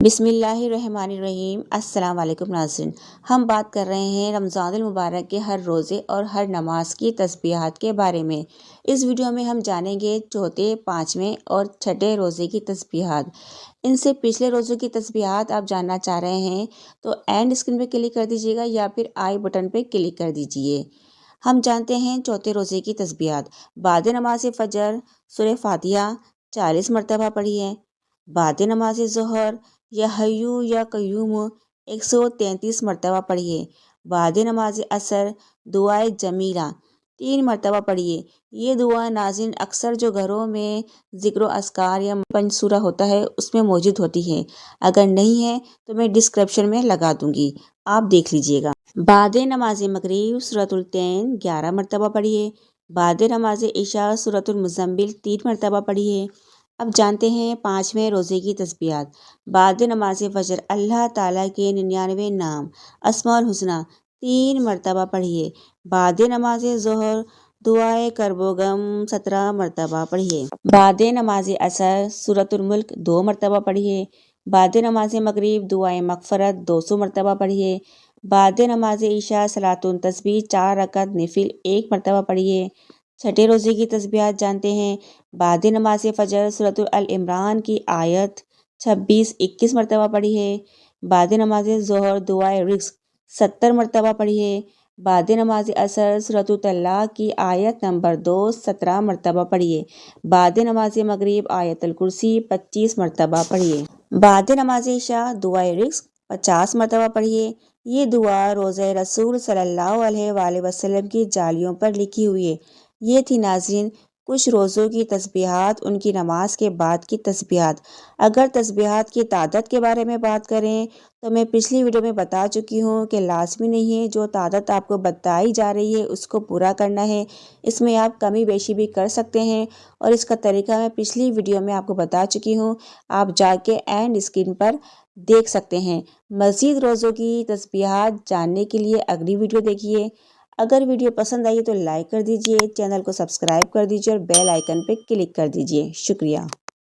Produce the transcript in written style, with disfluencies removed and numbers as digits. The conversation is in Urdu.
بسم اللہ الرحمن الرحیم۔ السلام علیکم ناظرین، ہم بات کر رہے ہیں رمضان المبارک کے ہر روزے اور ہر نماز کی تسبیحات کے بارے میں۔ اس ویڈیو میں ہم جانیں گے چوتھے، پانچویں اور چھٹے روزے کی تسبیحات۔ ان سے پچھلے روزوں کی تسبیحات آپ جاننا چاہ رہے ہیں تو اینڈ اسکرین پہ کلک کر دیجیے گا یا پھر آئی بٹن پہ کلک کر دیجیے۔ ہم جانتے ہیں چوتھے روزے کی تسبیحات۔ بعد نماز فجر سورہ فاتحہ 40 مرتبہ پڑھیے۔ بعد نماز ظہر یا حیو یا قیوم 133 مرتبہ پڑھیے۔ بعد نماز عصر دعائے جمیلہ 3 مرتبہ پڑھیے۔ یہ دعا ناظرین اکثر جو گھروں میں ذکر و اذکار یا پنج سورہ ہوتا ہے اس میں موجود ہوتی ہے، اگر نہیں ہے تو میں ڈسکرپشن میں لگا دوں گی، آپ دیکھ لیجئے گا۔ بعد نماز مغرب سورۃ التین 11 مرتبہ پڑھیے۔ بعد نماز عشاء سورۃ المزمل 3 مرتبہ پڑھیے۔ اب جانتے ہیں پانچویں روزے کی تسبیحات۔ بعد نماز فجر اللہ تعالیٰ کے 99 نام اسماء الحسنی 3 مرتبہ پڑھیے۔ بعد نماز ظہر دعائے کرب و غم 17 مرتبہ پڑھیے۔ بعد نماز عصر سورۃ الملک 2 مرتبہ پڑھیے۔ بعد نماز مغرب دعائے مغفرت 200 مرتبہ پڑھیے۔ بعد نماز عشاء صلاۃ التسبیح 4 رکعت نفل 1 مرتبہ پڑھیے۔ چھٹے روزے کی تسبیحات جانتے ہیں۔ بعد نماز فجر سورۃ ال عمران کی آیت 26-21 مرتبہ پڑھیے۔ بعد نماز ظہر دعائے رزق 70 مرتبہ پڑھیے۔ بعد نماز عصر سورۃ الطلاق کی آیت نمبر 2 17 مرتبہ پڑھیے۔ بعد نماز مغرب آیت الکرسی 25 مرتبہ پڑھیے۔ بعد نماز عشاء دعائے رزق 50 مرتبہ پڑھیے۔ یہ دعا روضہ رسول صلی اللہ علیہ وآلہ وسلم کی جالیوں پر لکھی ہوئی ہے۔ یہ تھی ناظرین کچھ روزوں کی تسبیحات، ان کی نماز کے بعد کی تسبیحات۔ اگر تسبیحات کی تعداد کے بارے میں بات کریں تو میں پچھلی ویڈیو میں بتا چکی ہوں کہ لازمی نہیں ہے جو تعداد آپ کو بتائی جا رہی ہے اس کو پورا کرنا ہے، اس میں آپ کمی بیشی بھی کر سکتے ہیں، اور اس کا طریقہ میں پچھلی ویڈیو میں آپ کو بتا چکی ہوں، آپ جا کے اینڈ اسکرین پر دیکھ سکتے ہیں۔ مزید روزوں کی تسبیحات جاننے کے لیے اگلی ویڈیو دیکھیے۔ اگر ویڈیو پسند آئی تو لائک کر دیجئے، چینل کو سبسکرائب کر دیجئے اور بیل آئیکن پہ کلک کر دیجئے۔ شکریہ۔